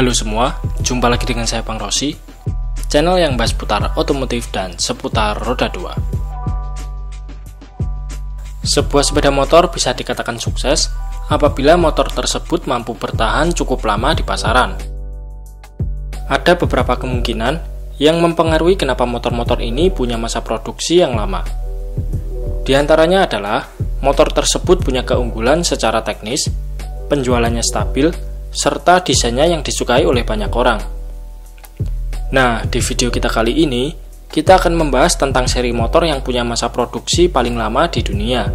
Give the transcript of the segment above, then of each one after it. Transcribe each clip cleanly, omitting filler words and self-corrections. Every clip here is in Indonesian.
Halo semua, jumpa lagi dengan saya Bang Rosi, channel yang bahas seputar otomotif dan seputar roda 2. Sebuah sepeda motor bisa dikatakan sukses apabila motor tersebut mampu bertahan cukup lama di pasaran. Ada beberapa kemungkinan yang mempengaruhi kenapa motor-motor ini punya masa produksi yang lama. Di antaranya adalah motor tersebut punya keunggulan secara teknis, penjualannya stabil, serta desainnya yang disukai oleh banyak orang. Nah, di video kita kali ini, kita akan membahas tentang seri motor yang punya masa produksi paling lama di dunia.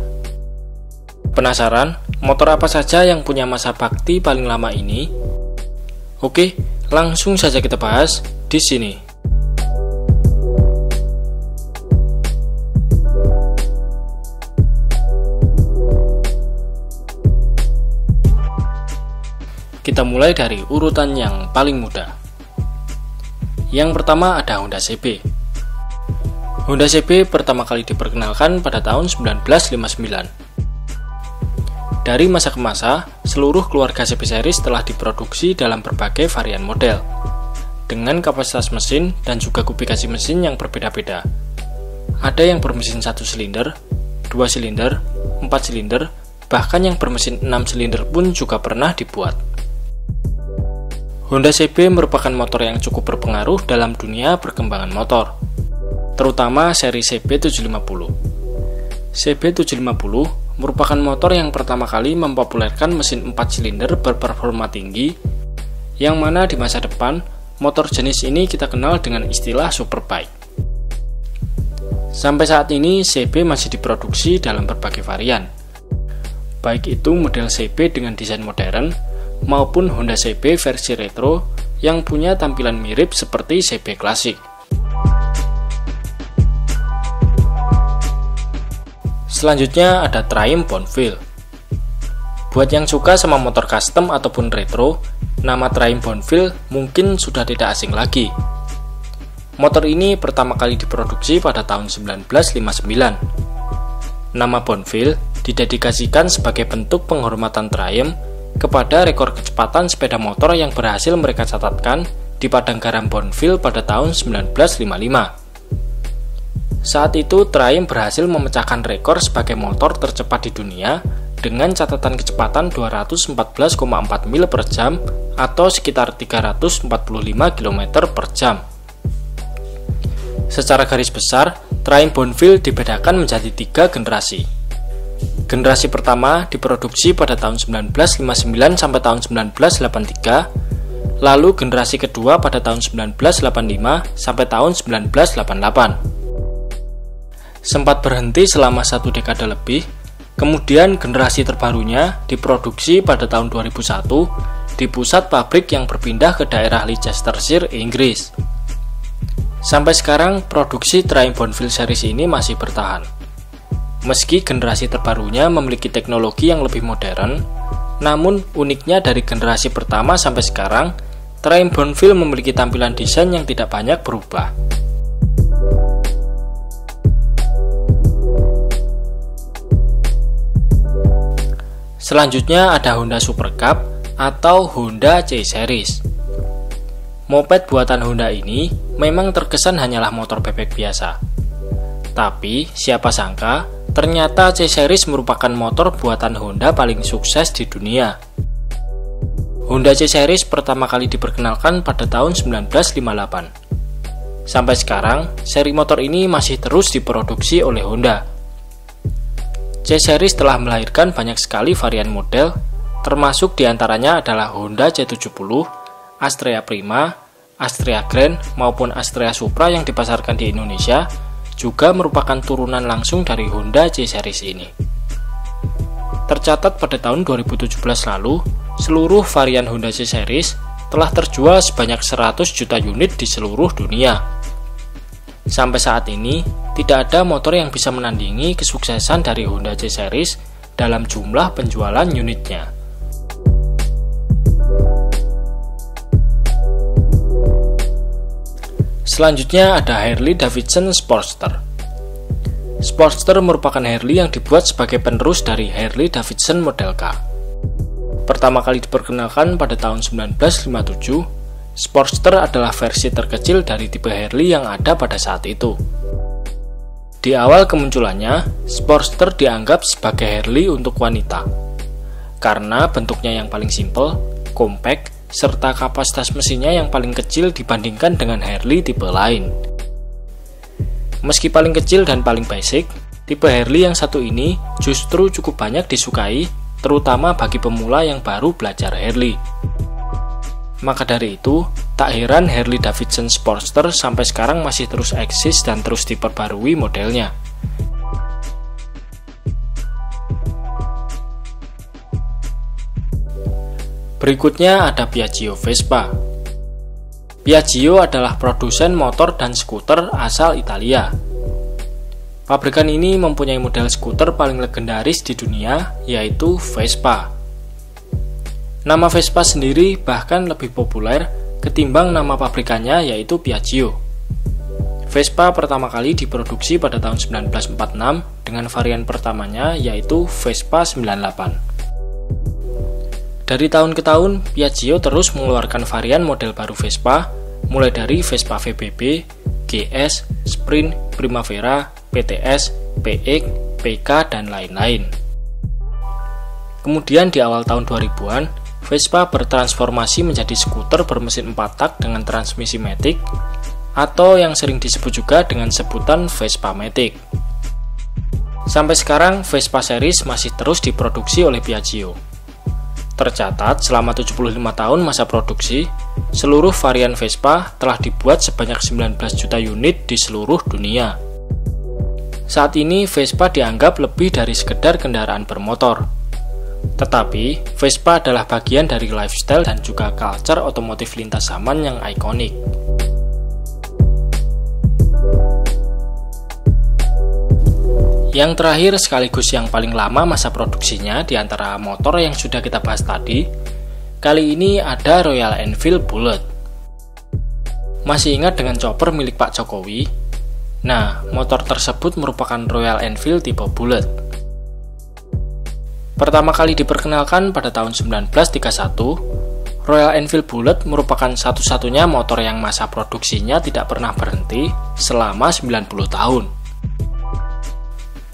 Penasaran, motor apa saja yang punya masa bakti paling lama ini? Oke, langsung saja kita bahas di sini. Kita mulai dari urutan yang paling mudah. Yang pertama ada Honda CB. Honda CB pertama kali diperkenalkan pada tahun 1959. Dari masa ke masa, seluruh keluarga CB series telah diproduksi dalam berbagai varian model, dengan kapasitas mesin dan juga kubikasi mesin yang berbeda-beda. Ada yang bermesin 1 silinder, 2 silinder, 4 silinder, bahkan yang bermesin 6 silinder pun juga pernah dibuat. Honda CB merupakan motor yang cukup berpengaruh dalam dunia perkembangan motor, terutama seri CB750. CB750 merupakan motor yang pertama kali mempopulerkan mesin 4 silinder berperforma tinggi, yang mana di masa depan, motor jenis ini kita kenal dengan istilah superbike. Sampai saat ini, CB masih diproduksi dalam berbagai varian, baik itu model CB dengan desain modern, maupun Honda CB versi retro yang punya tampilan mirip seperti CB klasik. Selanjutnya ada Triumph Bonneville. Buat yang suka sama motor custom ataupun retro, nama Triumph Bonneville mungkin sudah tidak asing lagi. Motor ini pertama kali diproduksi pada tahun 1959. Nama Bonneville didedikasikan sebagai bentuk penghormatan Triumph kepada rekor kecepatan sepeda motor yang berhasil mereka catatkan di padang garam Bonneville pada tahun 1955. Saat itu, Triumph berhasil memecahkan rekor sebagai motor tercepat di dunia dengan catatan kecepatan 214,4 mil per jam atau sekitar 345 km per jam. Secara garis besar, Triumph Bonneville dibedakan menjadi 3 generasi. Generasi pertama diproduksi pada tahun 1959 sampai tahun 1983, lalu generasi kedua pada tahun 1985 sampai tahun 1988. Sempat berhenti selama 1 dekade lebih, kemudian generasi terbarunya diproduksi pada tahun 2001 di pusat pabrik yang berpindah ke daerah Leicestershire, Inggris. Sampai sekarang, produksi Triumph Bonneville series ini masih bertahan. Meski generasi terbarunya memiliki teknologi yang lebih modern, namun uniknya dari generasi pertama sampai sekarang, Triumph Bonneville memiliki tampilan desain yang tidak banyak berubah. Selanjutnya ada Honda Super Cup atau Honda C-Series. Moped buatan Honda ini memang terkesan hanyalah motor bebek biasa. Tapi siapa sangka, ternyata C-Series merupakan motor buatan Honda paling sukses di dunia. Honda C-Series pertama kali diperkenalkan pada tahun 1958. Sampai sekarang, seri motor ini masih terus diproduksi oleh Honda. C-Series telah melahirkan banyak sekali varian model, termasuk diantaranya adalah Honda C70, Astrea Prima, Astrea Grand, maupun Astrea Supra yang dipasarkan di Indonesia, juga merupakan turunan langsung dari Honda C-Series ini. Tercatat pada tahun 2017 lalu, seluruh varian Honda C-Series telah terjual sebanyak 100 juta unit di seluruh dunia. Sampai saat ini, tidak ada motor yang bisa menandingi kesuksesan dari Honda C-Series dalam jumlah penjualan unitnya. Selanjutnya ada Harley Davidson Sportster. Sportster merupakan Harley yang dibuat sebagai penerus dari Harley Davidson Model K. Pertama kali diperkenalkan pada tahun 1957 Sportster adalah versi terkecil dari tipe Harley yang ada pada saat itu. Di awal kemunculannya, Sportster dianggap sebagai Harley untuk wanita, karena bentuknya yang paling simpel, compact, serta kapasitas mesinnya yang paling kecil dibandingkan dengan Harley tipe lain. Meski paling kecil dan paling basic, tipe Harley yang satu ini justru cukup banyak disukai, terutama bagi pemula yang baru belajar Harley. Maka dari itu, tak heran Harley Davidson Sportster sampai sekarang masih terus eksis dan terus diperbarui modelnya. Berikutnya ada Piaggio Vespa. Piaggio adalah produsen motor dan skuter asal Italia. Pabrikan ini mempunyai model skuter paling legendaris di dunia, yaitu Vespa. Nama Vespa sendiri bahkan lebih populer ketimbang nama pabrikannya, yaitu Piaggio. Vespa pertama kali diproduksi pada tahun 1946 dengan varian pertamanya, yaitu Vespa 98. Dari tahun ke tahun, Piaggio terus mengeluarkan varian model baru Vespa, mulai dari Vespa VBB, GS, Sprint, Primavera, PTS, PX, PK, dan lain-lain. Kemudian di awal tahun 2000-an, Vespa bertransformasi menjadi skuter bermesin 4 tak dengan transmisi matic, atau yang sering disebut juga dengan sebutan Vespa Matic. Sampai sekarang, Vespa series masih terus diproduksi oleh Piaggio. Tercatat, selama 75 tahun masa produksi, seluruh varian Vespa telah dibuat sebanyak 19 juta unit di seluruh dunia. Saat ini, Vespa dianggap lebih dari sekedar kendaraan bermotor. Tetapi, Vespa adalah bagian dari lifestyle dan juga culture otomotif lintas zaman yang ikonik. Yang terakhir sekaligus yang paling lama masa produksinya di antara motor yang sudah kita bahas tadi, kali ini ada Royal Enfield Bullet. Masih ingat dengan chopper milik Pak Jokowi? Nah, motor tersebut merupakan Royal Enfield tipe Bullet. Pertama kali diperkenalkan pada tahun 1931, Royal Enfield Bullet merupakan satu-satunya motor yang masa produksinya tidak pernah berhenti selama 90 tahun.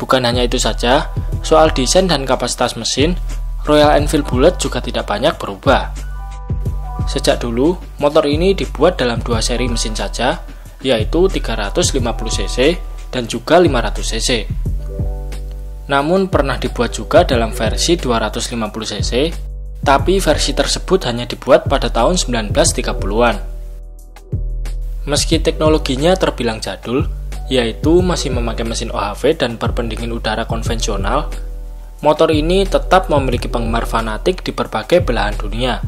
Bukan hanya itu saja, soal desain dan kapasitas mesin, Royal Enfield Bullet juga tidak banyak berubah. Sejak dulu, motor ini dibuat dalam dua seri mesin saja, yaitu 350cc dan juga 500cc. Namun pernah dibuat juga dalam versi 250cc, tapi versi tersebut hanya dibuat pada tahun 1930-an. Meski teknologinya terbilang jadul, yaitu masih memakai mesin OHV dan berpendingin udara konvensional, motor ini tetap memiliki penggemar fanatik di berbagai belahan dunia,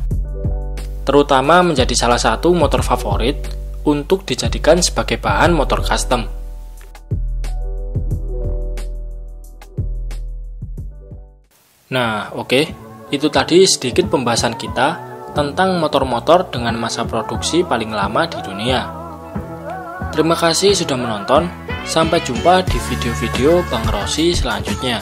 terutama menjadi salah satu motor favorit untuk dijadikan sebagai bahan motor custom. Nah, oke, itu tadi sedikit pembahasan kita tentang motor-motor dengan masa produksi paling lama di dunia. Terima kasih sudah menonton, sampai jumpa di video-video Bang Rossi selanjutnya.